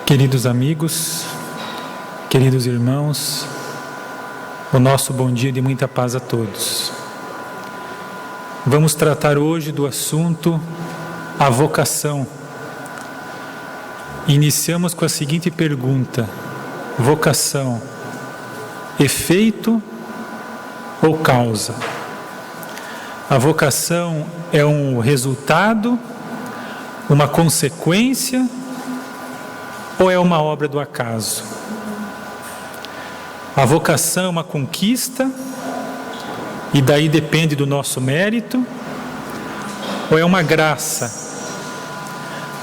Queridos amigos, queridos irmãos, o nosso bom dia de muita paz a todos. Vamos tratar hoje do assunto a vocação. Iniciamos com a seguinte pergunta: vocação, efeito ou causa? A vocação é um resultado, uma consequência ou é uma obra do acaso? A vocação é uma conquista e daí depende do nosso mérito, ou é uma graça,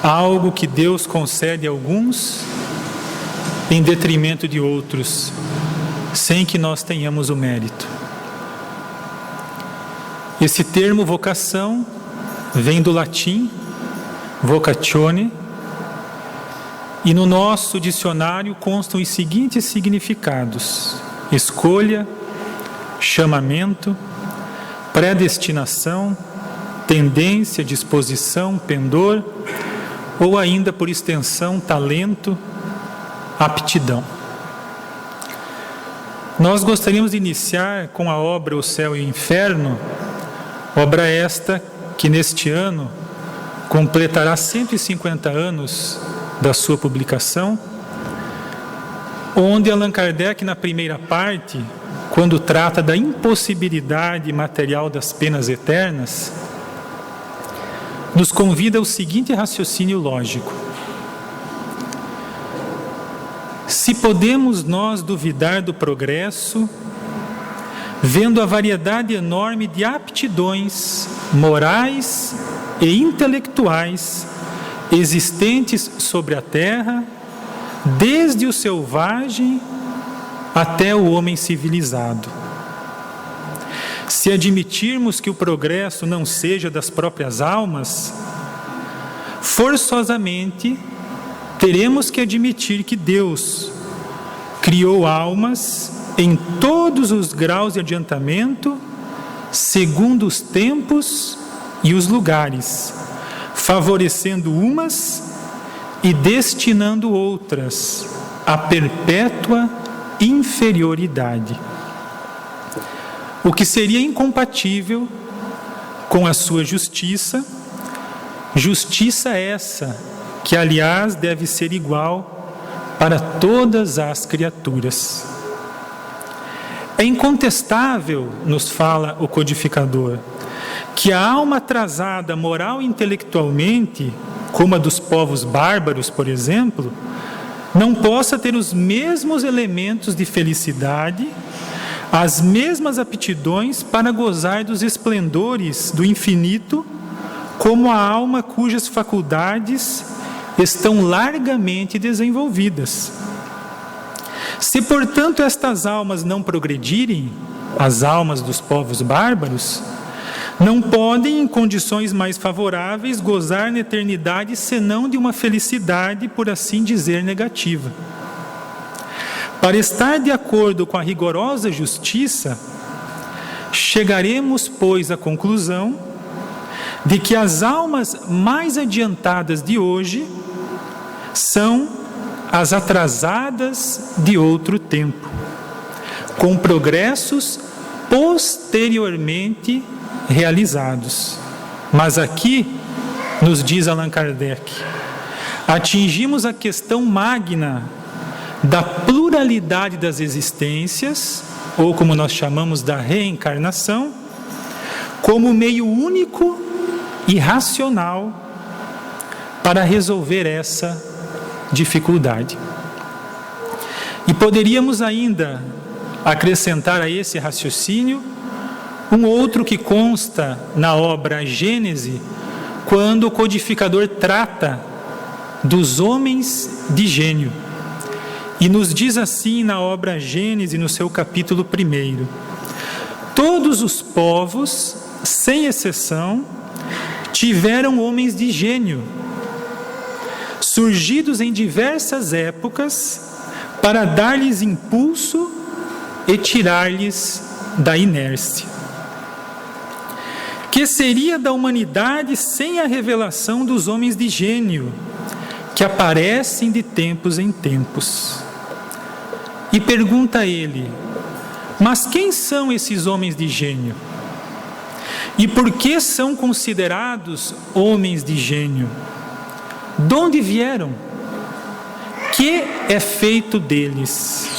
algo que Deus concede a alguns em detrimento de outros, sem que nós tenhamos o mérito? Esse termo vocação vem do latim vocatione, e no nosso dicionário constam os seguintes significados: escolha, chamamento, predestinação, tendência, disposição, pendor, ou ainda por extensão, talento, aptidão. Nós gostaríamos de iniciar com a obra O Céu e o Inferno, obra esta que neste ano completará 150 anos da sua publicação, onde Allan Kardec, na primeira parte, quando trata da impossibilidade material das penas eternas, nos convida ao seguinte raciocínio lógico: se podemos nós duvidar do progresso, vendo a variedade enorme de aptidões morais e intelectuais existentes sobre a terra, desde o selvagem até o homem civilizado. Se admitirmos que o progresso não seja das próprias almas, forçosamente teremos que admitir que Deus criou almas em todos os graus de adiantamento, segundo os tempos e os lugares, favorecendo umas e destinando outras à perpétua inferioridade, o que seria incompatível com a sua justiça, justiça essa que, aliás, deve ser igual para todas as criaturas. É incontestável, nos fala o codificador, que a alma atrasada moral e intelectualmente, como a dos povos bárbaros, por exemplo, não possa ter os mesmos elementos de felicidade, as mesmas aptidões para gozar dos esplendores do infinito, como a alma cujas faculdades estão largamente desenvolvidas. Se, portanto, estas almas não progredirem, as almas dos povos bárbaros, não podem, em condições mais favoráveis, gozar na eternidade senão de uma felicidade, por assim dizer, negativa. Para estar de acordo com a rigorosa justiça, chegaremos, pois, à conclusão de que as almas mais adiantadas de hoje são as atrasadas de outro tempo, com progressos posteriormente realizados. Mas aqui, nos diz Allan Kardec, atingimos a questão magna da pluralidade das existências, ou como nós chamamos da reencarnação, como meio único e racional para resolver essa dificuldade. E poderíamos ainda acrescentar a esse raciocínio um outro que consta na obra Gênese, quando o codificador trata dos homens de gênio. E nos diz assim na obra Gênese, no seu capítulo 1: todos os povos, sem exceção, tiveram homens de gênio, surgidos em diversas épocas, para dar-lhes impulso e tirar-lhes da inércia. Que seria da humanidade sem a revelação dos homens de gênio, que aparecem de tempos em tempos. E pergunta a ele: mas quem são esses homens de gênio? E por que são considerados homens de gênio? De onde vieram? Que é feito deles?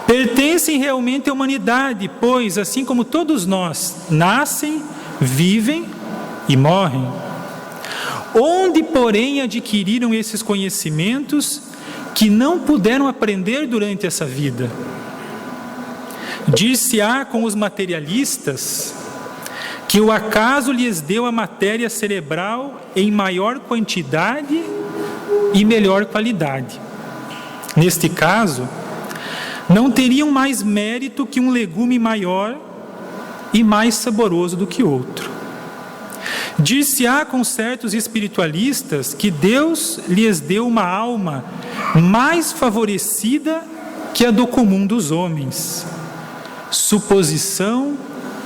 Pertencem realmente à humanidade, pois, assim como todos nós, nascem, vivem e morrem. Onde, porém, adquiriram esses conhecimentos que não puderam aprender durante essa vida? Dir-se-á com os materialistas que o acaso lhes deu a matéria cerebral em maior quantidade e melhor qualidade. Neste caso, não teriam mais mérito que um legume maior e mais saboroso do que outro. Dir-se-á com certos espiritualistas que Deus lhes deu uma alma mais favorecida que a do comum dos homens. Suposição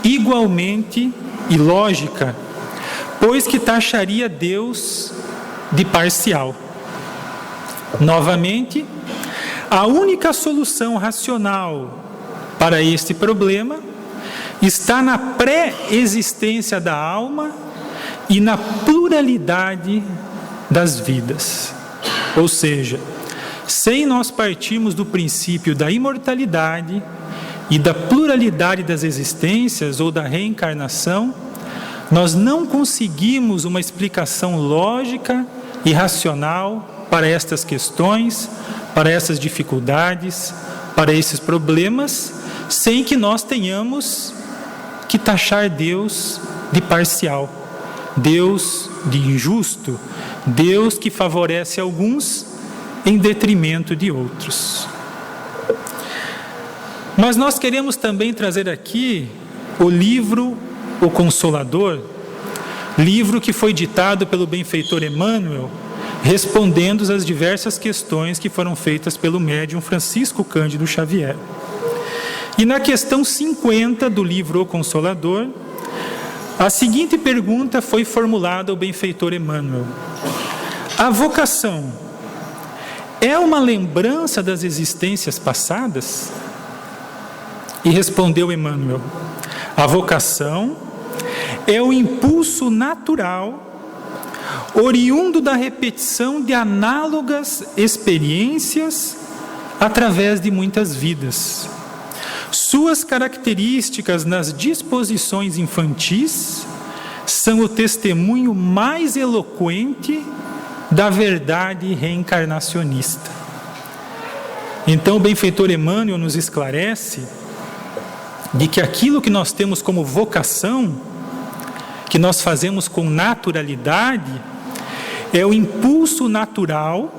igualmente ilógica, pois que taxaria Deus de parcial. Novamente, a única solução racional para este problema está na pré-existência da alma e na pluralidade das vidas. Ou seja, sem nós partirmos do princípio da imortalidade e da pluralidade das existências ou da reencarnação, nós não conseguimos uma explicação lógica e racional para estas questões, para essas dificuldades, para esses problemas, sem que nós tenhamos que taxar Deus de parcial, Deus de injusto, Deus que favorece alguns em detrimento de outros. Mas nós queremos também trazer aqui o livro O Consolador, livro que foi ditado pelo benfeitor Emmanuel, respondendo às diversas questões que foram feitas pelo médium Francisco Cândido Xavier. E na questão 50 do livro O Consolador, a seguinte pergunta foi formulada ao benfeitor Emmanuel: a vocação é uma lembrança das existências passadas? E respondeu Emmanuel: a vocação é o impulso natural, oriundo da repetição de análogas experiências através de muitas vidas. Suas características nas disposições infantis são o testemunho mais eloquente da verdade reencarnacionista. Então o benfeitor Emmanuel nos esclarece de que aquilo que nós temos como vocação, que nós fazemos com naturalidade, é o impulso natural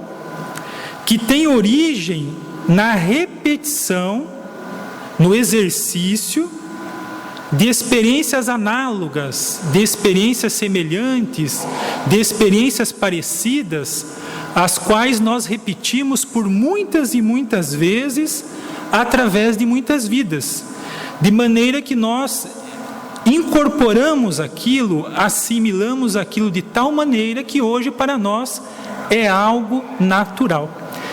que tem origem na repetição, no exercício de experiências análogas, de experiências semelhantes, de experiências parecidas, as quais nós repetimos por muitas e muitas vezes, através de muitas vidas, de maneira que nós incorporamos aquilo, assimilamos aquilo de tal maneira que hoje para nós é algo natural,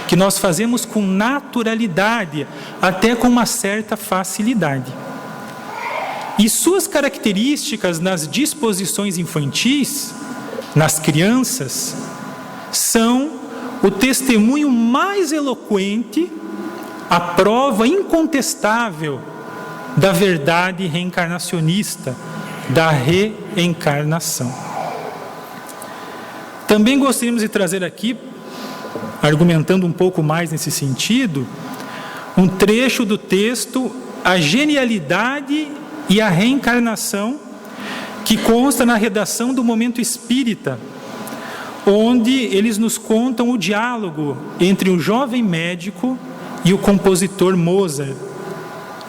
que nós fazemos com naturalidade, até com uma certa facilidade. E suas características nas disposições infantis, nas crianças, são o testemunho mais eloquente, a prova incontestável da verdade reencarnacionista, da reencarnação. Também gostaríamos de trazer aqui, argumentando um pouco mais nesse sentido, um trecho do texto A Genialidade e a Reencarnação, que consta na redação do Momento Espírita, onde eles nos contam o diálogo entre o jovem médico e o compositor Mozart.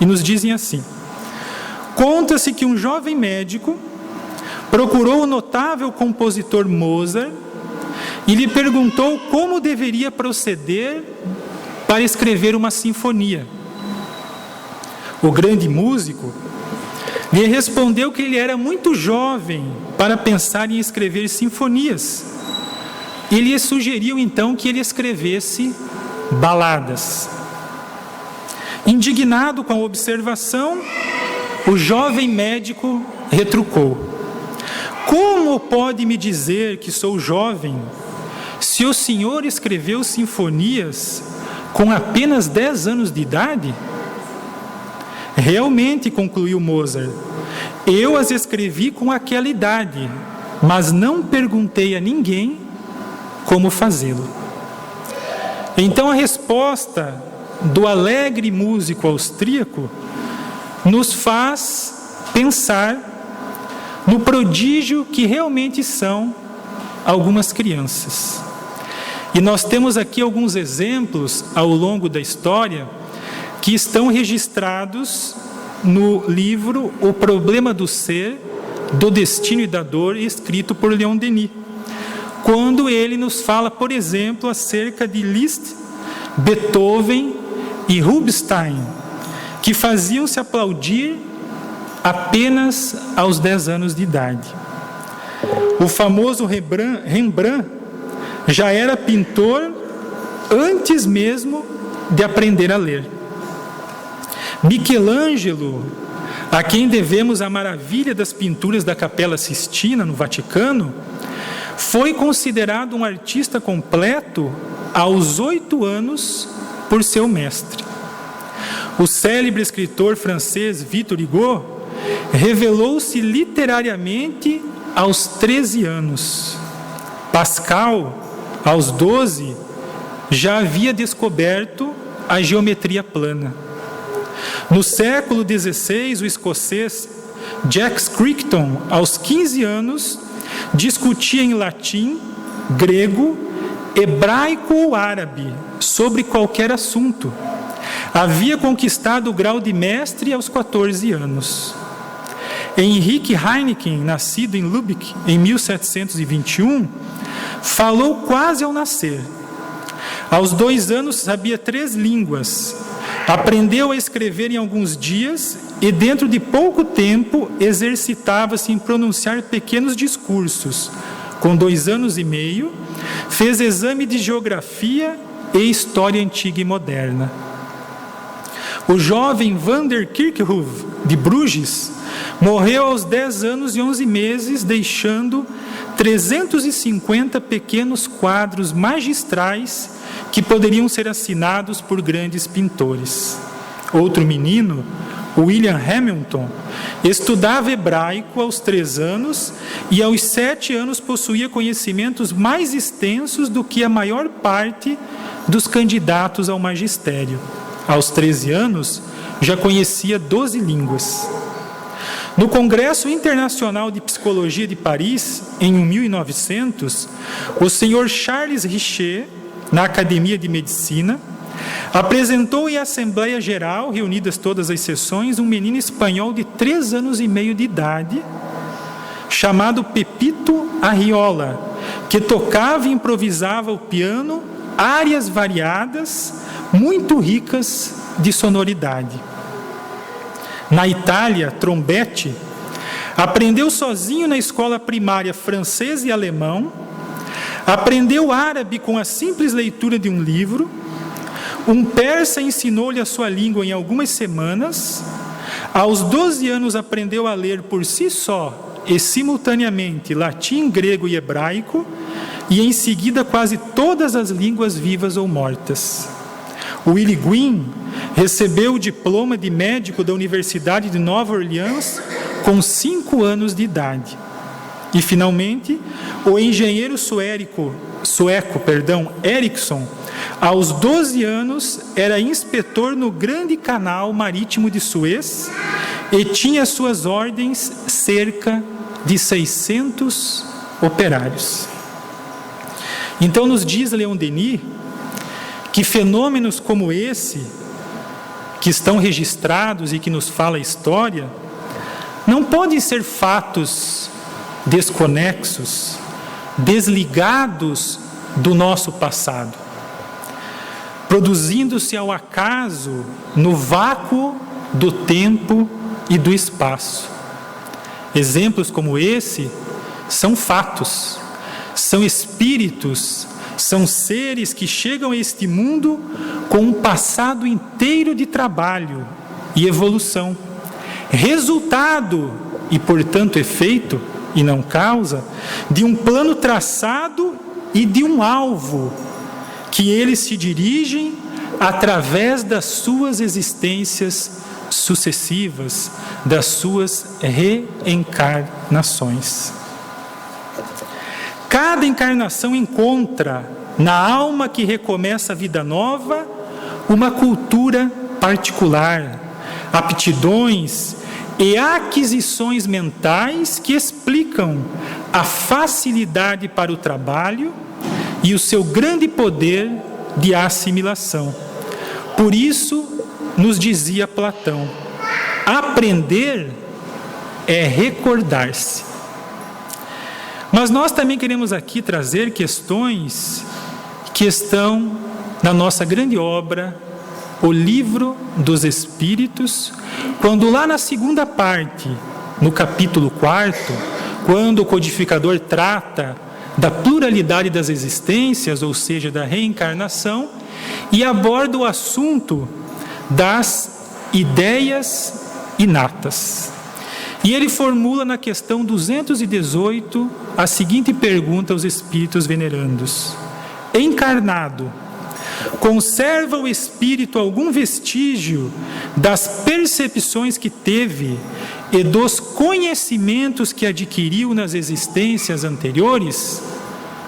E nos dizem assim: conta-se que um jovem médico procurou o notável compositor Mozart e lhe perguntou como deveria proceder para escrever uma sinfonia. O grande músico lhe respondeu que ele era muito jovem para pensar em escrever sinfonias, e lhe sugeriu então que ele escrevesse baladas. Indignado com a observação, o jovem médico retrucou: como pode me dizer que sou jovem, se o senhor escreveu sinfonias com apenas 10 anos de idade? Realmente, concluiu Mozart, eu as escrevi com aquela idade, mas não perguntei a ninguém como fazê-lo. Então a resposta do alegre músico austríaco nos faz pensar no prodígio que realmente são algumas crianças. E nós temos aqui alguns exemplos ao longo da história que estão registrados no livro O Problema do Ser, do Destino e da Dor, escrito por Leon Denis, quando ele nos fala, por exemplo, acerca de Liszt, Beethoven e Rubinstein, que faziam-se aplaudir apenas aos 10 anos de idade. O famoso Rembrandt já era pintor antes mesmo de aprender a ler. Michelangelo, a quem devemos a maravilha das pinturas da Capela Sistina, no Vaticano, foi considerado um artista completo aos 8 anos por seu mestre. O célebre escritor francês Victor Hugo revelou-se literariamente aos 13 anos. Pascal, aos 12, já havia descoberto a geometria plana. No século XVI, o escocês Jack Crichton, aos 15 anos, discutia em latim, grego, hebraico ou árabe sobre qualquer assunto. Havia conquistado o grau de mestre aos 14 anos. Henrique Heineken, nascido em Lübeck em 1721, falou quase ao nascer. Aos 2 anos sabia 3 línguas. Aprendeu a escrever em alguns dias e dentro de pouco tempo exercitava-se em pronunciar pequenos discursos. Com 2 anos e meio, fez exame de geografia e história antiga e moderna. O jovem Van der Kerkhoff, de Bruges, morreu aos 10 anos e 11 meses, deixando 350 pequenos quadros magistrais que poderiam ser assinados por grandes pintores. Outro menino, William Hamilton, estudava hebraico aos 3 anos e aos 7 anos possuía conhecimentos mais extensos do que a maior parte dos candidatos ao magistério. Aos 13 anos, já conhecia 12 línguas. No Congresso Internacional de Psicologia de Paris, em 1900, o senhor Charles Richer, na Academia de Medicina, apresentou em Assembleia Geral, reunidas todas as sessões, um menino espanhol de 3 anos e meio de idade, chamado Pepito Arriola, que tocava e improvisava ao piano áreas variadas, muito ricas de sonoridade. Na Itália, Trombetti aprendeu sozinho na escola primária francês e alemão, aprendeu árabe com a simples leitura de um livro, um persa ensinou-lhe a sua língua em algumas semanas, aos 12 anos aprendeu a ler por si só e simultaneamente latim, grego e hebraico, e em seguida quase todas as línguas vivas ou mortas. Willie Guin recebeu o diploma de médico da Universidade de Nova Orleans com 5 anos de idade. E, finalmente, o engenheiro sueco, Ericsson, aos 12 anos, era inspetor no Grande Canal Marítimo de Suez e tinha às suas ordens cerca de 600 operários. Então, nos diz Leon Denis que fenômenos como esse, que estão registrados e que nos fala a história, não podem ser fatos desconexos, desligados do nosso passado, produzindo-se ao acaso no vácuo do tempo e do espaço. Exemplos como esse são fatos, são espíritos, são seres que chegam a este mundo com um passado inteiro de trabalho e evolução, resultado e, portanto, efeito, e não causa, de um plano traçado e de um alvo que eles se dirigem através das suas existências sucessivas, das suas reencarnações. Cada encarnação encontra na alma que recomeça a vida nova uma cultura particular, aptidões e aquisições mentais que explicam a facilidade para o trabalho e o seu grande poder de assimilação. Por isso, nos dizia Platão, aprender é recordar-se. Mas nós também queremos aqui trazer questões que estão na nossa grande obra, o Livro dos Espíritos, quando lá na segunda parte, no capítulo 4, quando o codificador trata da pluralidade das existências, ou seja, da reencarnação, e aborda o assunto das ideias inatas. E ele formula na questão 218 a seguinte pergunta aos espíritos venerandos: encarnado, conserva o espírito algum vestígio das percepções que teve e dos conhecimentos que adquiriu nas existências anteriores?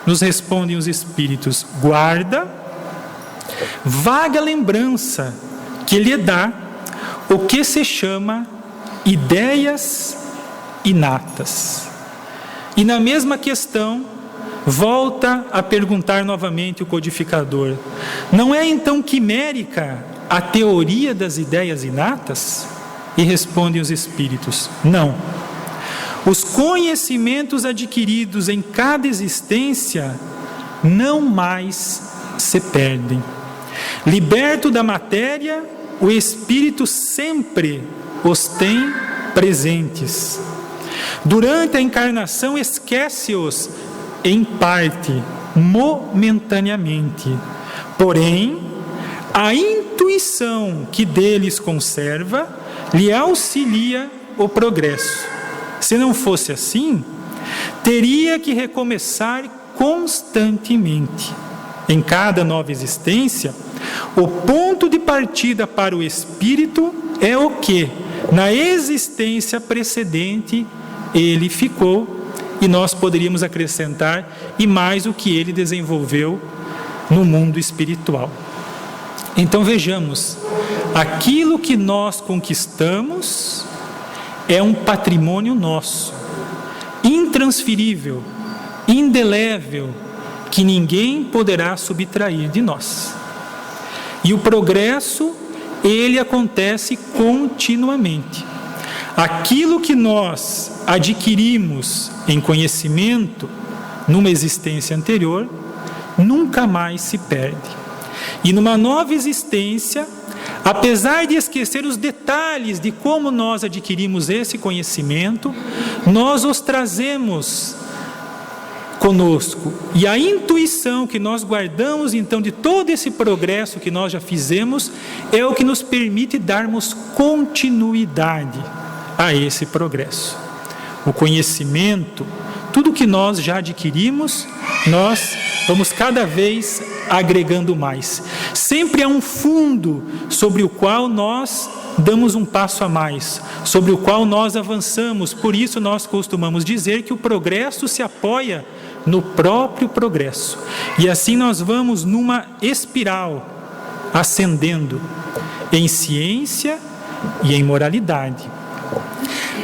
Nos respondem os espíritos: guarda vaga lembrança que lhe dá o que se chama ideias inatas. E na mesma questão, volta a perguntar novamente o codificador: não é então quimérica a teoria das ideias inatas? E respondem os espíritos: não. Os conhecimentos adquiridos em cada existência não mais se perdem. Liberto da matéria, o espírito sempre os tem presentes. Durante a encarnação, esquece-os em parte, momentaneamente. Porém, a intuição que deles conserva lhe auxilia o progresso. Se não fosse assim, teria que recomeçar constantemente. Em cada nova existência, o ponto de partida para o espírito é o que, na existência precedente, ele ficou, e nós poderíamos acrescentar, e mais o que ele desenvolveu no mundo espiritual. Então vejamos, aquilo que nós conquistamos é um patrimônio nosso, intransferível, indelével, que ninguém poderá subtrair de nós. E o progresso, ele acontece continuamente. Aquilo que nós adquirimos em conhecimento numa existência anterior, nunca mais se perde. E numa nova existência, apesar de esquecer os detalhes de como nós adquirimos esse conhecimento, nós os trazemos conosco. E a intuição que nós guardamos, então, de todo esse progresso que nós já fizemos, é o que nos permite darmos continuidade a esse progresso. O conhecimento, tudo que nós já adquirimos, nós vamos cada vez agregando mais. Sempre há um fundo sobre o qual nós damos um passo a mais, sobre o qual nós avançamos. Por isso nós costumamos dizer que o progresso se apoia no próprio progresso. E assim nós vamos numa espiral, ascendendo em ciência e em moralidade.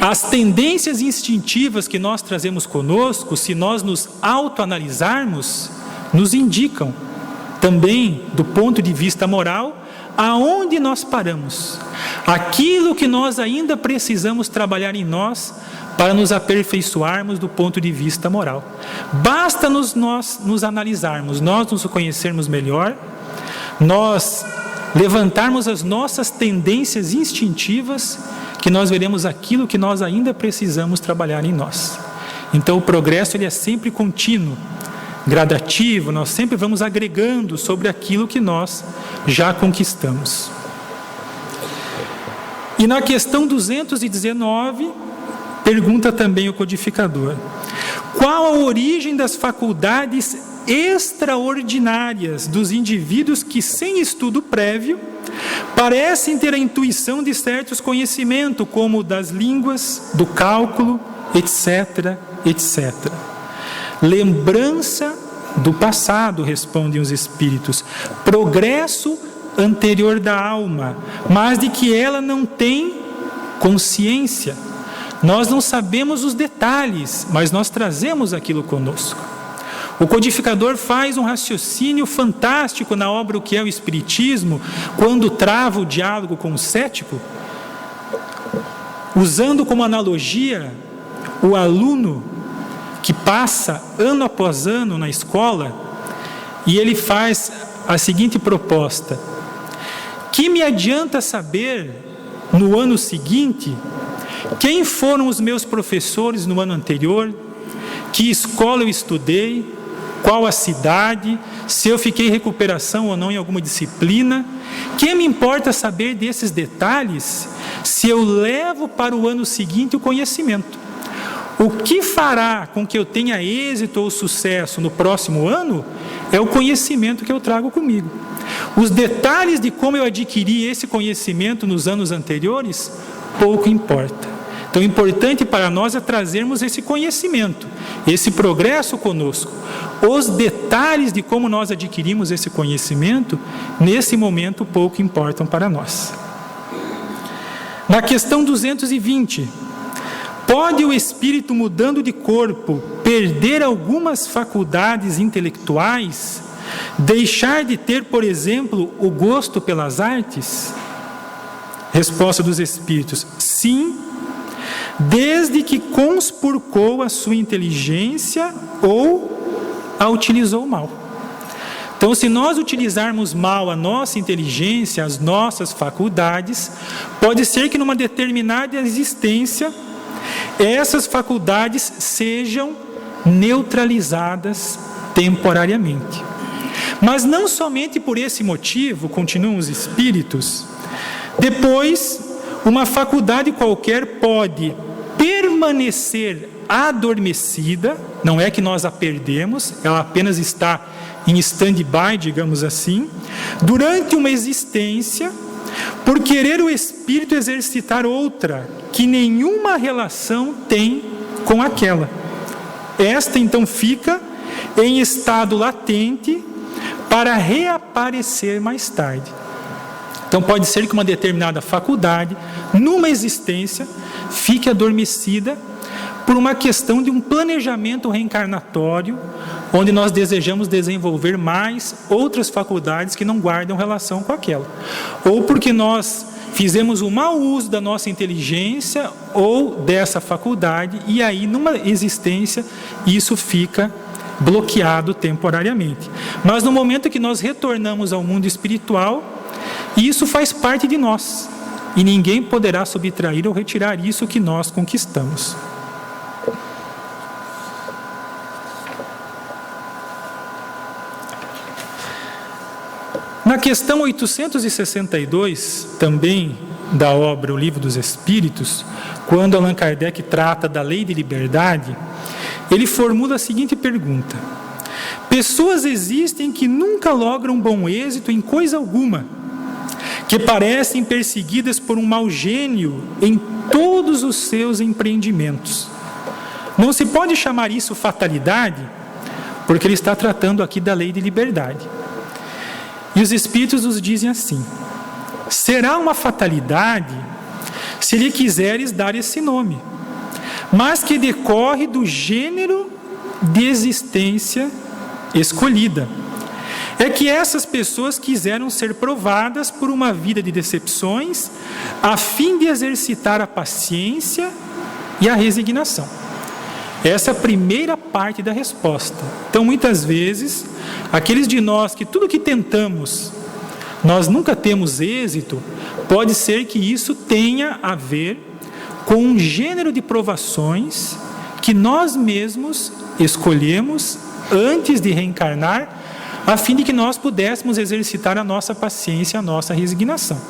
As tendências instintivas que nós trazemos conosco, se nós nos autoanalisarmos, nos indicam também, do ponto de vista moral, aonde nós paramos. Aquilo que nós ainda precisamos trabalhar em nós para nos aperfeiçoarmos do ponto de vista moral. Basta nós nos analisarmos, nós nos conhecermos melhor, nós levantarmos as nossas tendências instintivas, que nós veremos aquilo que nós ainda precisamos trabalhar em nós. Então o progresso ele é sempre contínuo. gradativo, nós sempre vamos agregando sobre aquilo que nós já conquistamos. E na questão 219, pergunta também o codificador: qual a origem das faculdades extraordinárias dos indivíduos que, sem estudo prévio, parecem ter a intuição de certos conhecimentos, como o das línguas, do cálculo, etc., etc. Lembrança do passado, respondem os espíritos, progresso anterior da alma, mas de que ela não tem consciência. Nós não sabemos os detalhes, mas nós trazemos aquilo conosco. O codificador faz um raciocínio fantástico na obra O que é o Espiritismo, quando trava o diálogo com o cético, usando como analogia o aluno que passa ano após ano na escola, e ele faz a seguinte proposta: que me adianta saber no ano seguinte quem foram os meus professores no ano anterior, que escola eu estudei, qual a cidade, se eu fiquei em recuperação ou não em alguma disciplina? Que me importa saber desses detalhes se eu levo para o ano seguinte o conhecimento? O que fará com que eu tenha êxito ou sucesso no próximo ano é o conhecimento que eu trago comigo. Os detalhes de como eu adquiri esse conhecimento nos anos anteriores, pouco importa. Então, o importante para nós é trazermos esse conhecimento, esse progresso conosco. Os detalhes de como nós adquirimos esse conhecimento, nesse momento, pouco importam para nós. Na questão 220, pode o espírito, mudando de corpo, perder algumas faculdades intelectuais, deixar de ter, por exemplo, o gosto pelas artes? Resposta dos espíritos: sim, desde que conspurcou a sua inteligência ou a utilizou mal. Então, se nós utilizarmos mal a nossa inteligência, as nossas faculdades, pode ser que numa determinada existência essas faculdades sejam neutralizadas temporariamente. Mas não somente por esse motivo, continuam os espíritos, depois uma faculdade qualquer pode permanecer adormecida, não é que nós a perdemos, ela apenas está em stand-by, digamos assim, durante uma existência, por querer o espírito exercitar outra, que nenhuma relação tem com aquela. Esta então fica em estado latente para reaparecer mais tarde. Então pode ser que uma determinada faculdade, numa existência, fique adormecida por uma questão de um planejamento reencarnatório, onde nós desejamos desenvolver mais outras faculdades que não guardam relação com aquela. Ou porque nós fizemos um mau uso da nossa inteligência ou dessa faculdade, e aí numa existência isso fica bloqueado temporariamente. Mas no momento que nós retornamos ao mundo espiritual, isso faz parte de nós, e ninguém poderá subtrair ou retirar isso que nós conquistamos. Na questão 862, também da obra O Livro dos Espíritos, quando Allan Kardec trata da lei de liberdade, ele formula a seguinte pergunta: pessoas existem que nunca logram bom êxito em coisa alguma, que parecem perseguidas por um mau gênio em todos os seus empreendimentos. Não se pode chamar isso fatalidade, porque ele está tratando aqui da lei de liberdade. E os Espíritos nos dizem assim: será uma fatalidade se lhe quiseres dar esse nome, mas que decorre do gênero de existência escolhida. É que essas pessoas quiseram ser provadas por uma vida de decepções, a fim de exercitar a paciência e a resignação. Essa é a primeira parte da resposta. Então, muitas vezes, aqueles de nós que tudo que tentamos, nós nunca temos êxito, pode ser que isso tenha a ver com um gênero de provações que nós mesmos escolhemos antes de reencarnar, a fim de que nós pudéssemos exercitar a nossa paciência, a nossa resignação.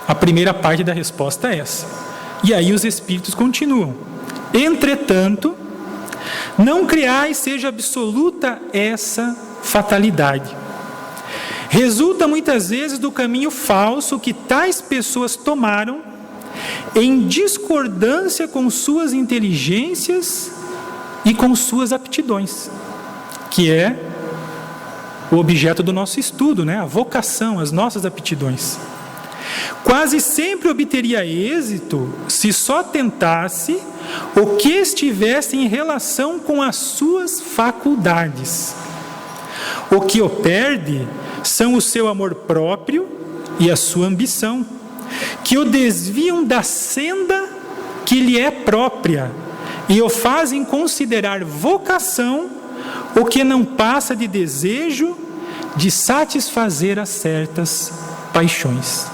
A primeira parte da resposta é essa. E aí os Espíritos continuam: entretanto, não creais seja absoluta essa fatalidade. Resulta muitas vezes do caminho falso que tais pessoas tomaram, em discordância com suas inteligências e com suas aptidões, que é o objeto do nosso estudo, né? A vocação, as nossas aptidões. Quase sempre obteria êxito se só tentasse o que estivesse em relação com as suas faculdades. O que o perde são o seu amor próprio e a sua ambição, que o desviam da senda que lhe é própria e o fazem considerar vocação o que não passa de desejo de satisfazer a certas paixões.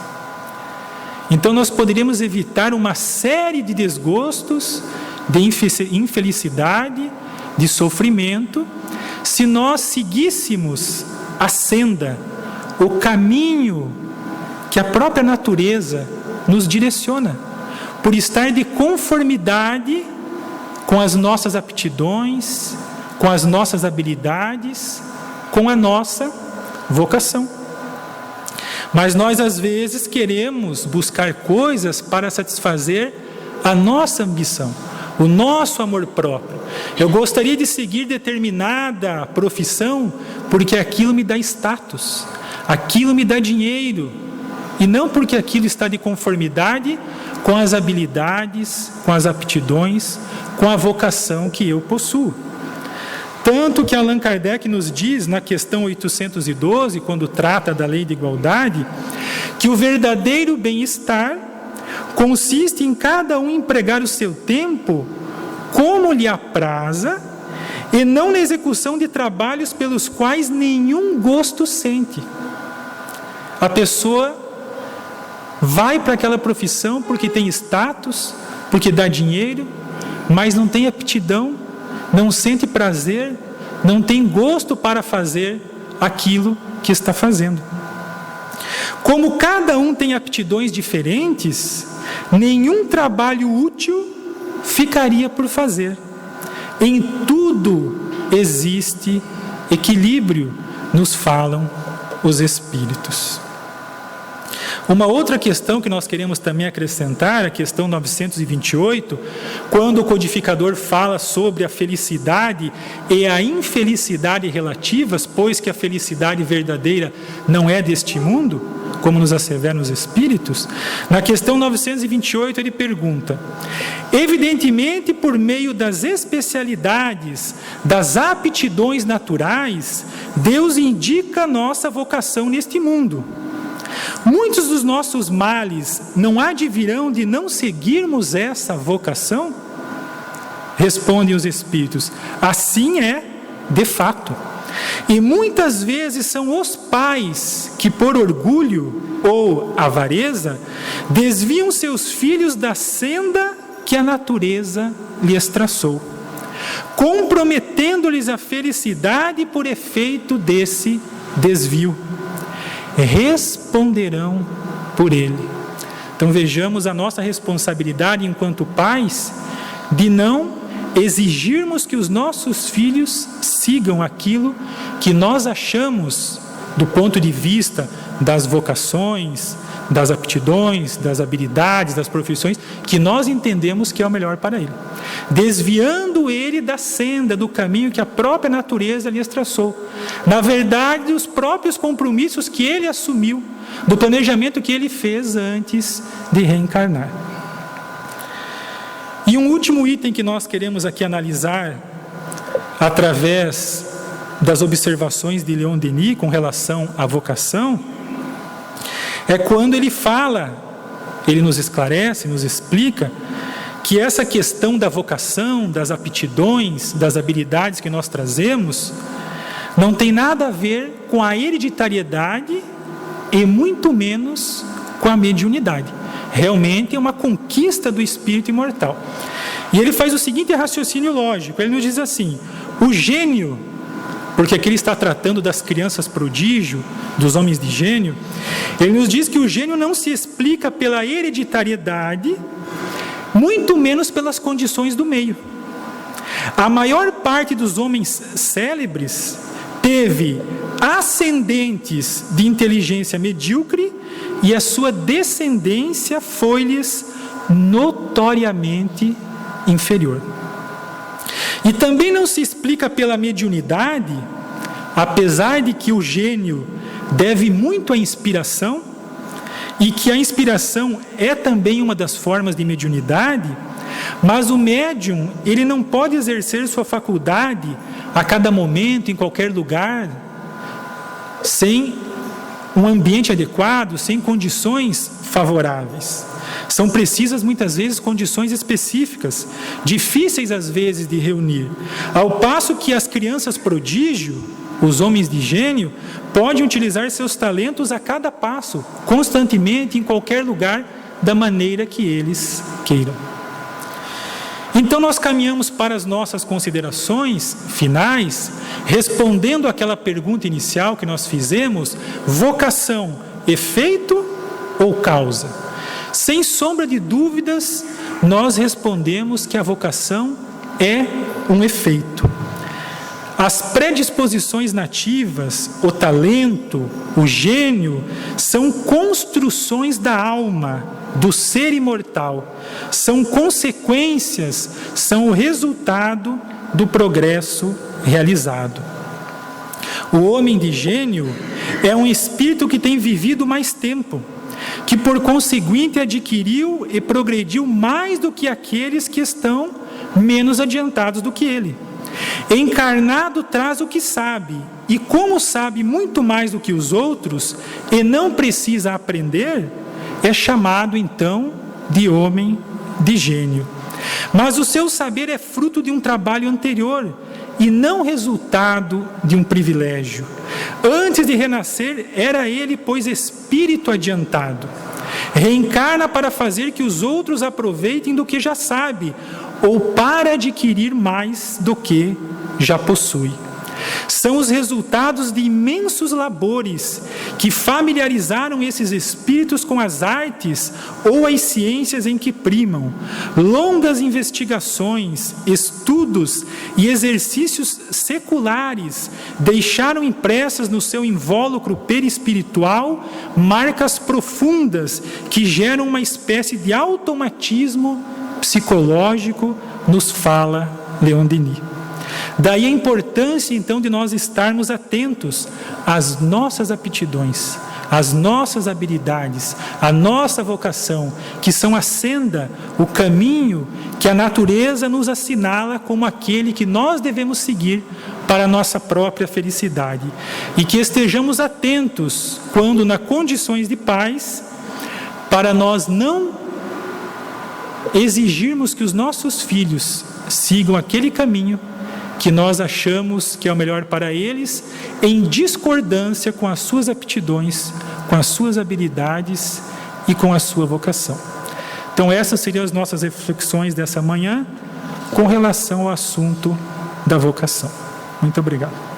Então nós poderíamos evitar uma série de desgostos, de infelicidade, de sofrimento, se nós seguíssemos a senda, o caminho que a própria natureza nos direciona, por estar de conformidade com as nossas aptidões, com as nossas habilidades, com a nossa vocação. Mas nós às vezes queremos buscar coisas para satisfazer a nossa ambição, o nosso amor próprio. Eu gostaria de seguir determinada profissão porque aquilo me dá status, aquilo me dá dinheiro, e não porque aquilo está de conformidade com as habilidades, com as aptidões, com a vocação que eu possuo. Tanto que Allan Kardec nos diz, na questão 812, quando trata da lei de igualdade, que o verdadeiro bem-estar consiste em cada um empregar o seu tempo como lhe apraza e não na execução de trabalhos pelos quais nenhum gosto sente. A pessoa vai para aquela profissão porque tem status, porque dá dinheiro, mas não tem aptidão, não sente prazer, não tem gosto para fazer aquilo que está fazendo. Como cada um tem aptidões diferentes, nenhum trabalho útil ficaria por fazer. Em tudo existe equilíbrio, nos falam os Espíritos. Uma outra questão que nós queremos também acrescentar, a questão 928, quando o codificador fala sobre a felicidade e a infelicidade relativas, pois que a felicidade verdadeira não é deste mundo, como nos asseveram os Espíritos, na questão 928 ele pergunta: evidentemente, por meio das especialidades, das aptidões naturais, Deus indica a nossa vocação neste mundo. Muitos dos nossos males não advirão de não seguirmos essa vocação? Respondem os Espíritos: assim é, de fato. E muitas vezes são os pais que, por orgulho ou avareza, desviam seus filhos da senda que a natureza lhes traçou, comprometendo-lhes a felicidade por efeito desse desvio. Responderão por ele. Então vejamos a nossa responsabilidade enquanto pais de não exigirmos que os nossos filhos sigam aquilo que nós achamos, do ponto de vista das vocações, das aptidões, das habilidades, das profissões, que nós entendemos que é o melhor para ele, desviando ele da senda, do caminho que a própria natureza lhes traçou, na verdade, dos próprios compromissos que ele assumiu, do planejamento que ele fez antes de reencarnar. E um último item que nós queremos aqui analisar, através das observações de Leon Denis com relação à vocação, é quando ele fala, ele nos esclarece, nos explica, que essa questão da vocação, das aptidões, das habilidades que nós trazemos, não tem nada a ver com a hereditariedade e muito menos com a mediunidade. Realmente é uma conquista do espírito imortal. E ele faz o seguinte raciocínio lógico, ele nos diz assim: o gênio, porque aqui ele está tratando das crianças prodígio, dos homens de gênio, ele nos diz que o gênio não se explica pela hereditariedade, muito menos pelas condições do meio. A maior parte dos homens célebres teve ascendentes de inteligência medíocre e a sua descendência foi-lhes notoriamente inferior. E também não se explica pela mediunidade, apesar de que o gênio deve muito à inspiração, e que a inspiração é também uma das formas de mediunidade, mas o médium, ele não pode exercer sua faculdade a cada momento, em qualquer lugar, sem um ambiente adequado, sem condições favoráveis. São precisas muitas vezes condições específicas, difíceis às vezes de reunir. Ao passo que as crianças prodígio, os homens de gênio, podem utilizar seus talentos a cada passo, constantemente, em qualquer lugar, da maneira que eles queiram. Então nós caminhamos para as nossas considerações finais, respondendo àquela pergunta inicial que nós fizemos: vocação, efeito ou causa? Sem sombra de dúvidas, nós respondemos que a vocação é um efeito. As predisposições nativas, o talento, o gênio, são construções da alma, do ser imortal. São consequências, são o resultado do progresso realizado. O homem de gênio é um espírito que tem vivido mais tempo, que por conseguinte adquiriu e progrediu mais do que aqueles que estão menos adiantados do que ele. Encarnado traz o que sabe, e como sabe muito mais do que os outros e não precisa aprender, é chamado então de homem de gênio. Mas o seu saber é fruto de um trabalho anterior e não resultado de um privilégio. Antes de renascer, era ele, pois, espírito adiantado. Reencarna para fazer que os outros aproveitem do que já sabe, ou para adquirir mais do que já possui. São os resultados de imensos labores que familiarizaram esses espíritos com as artes ou as ciências em que primam. Longas investigações, estudos e exercícios seculares deixaram impressas no seu invólucro perispiritual marcas profundas que geram uma espécie de automatismo psicológico, nos fala Leon Denis. Daí a importância, então, de nós estarmos atentos às nossas aptidões, às nossas habilidades, à nossa vocação, que são a senda, o caminho que a natureza nos assinala como aquele que nós devemos seguir para a nossa própria felicidade. E que estejamos atentos, quando nas condições de paz, para nós não exigirmos que os nossos filhos sigam aquele caminho que nós achamos que é o melhor para eles, em discordância com as suas aptidões, com as suas habilidades e com a sua vocação. Então essas seriam as nossas reflexões dessa manhã com relação ao assunto da vocação. Muito obrigado.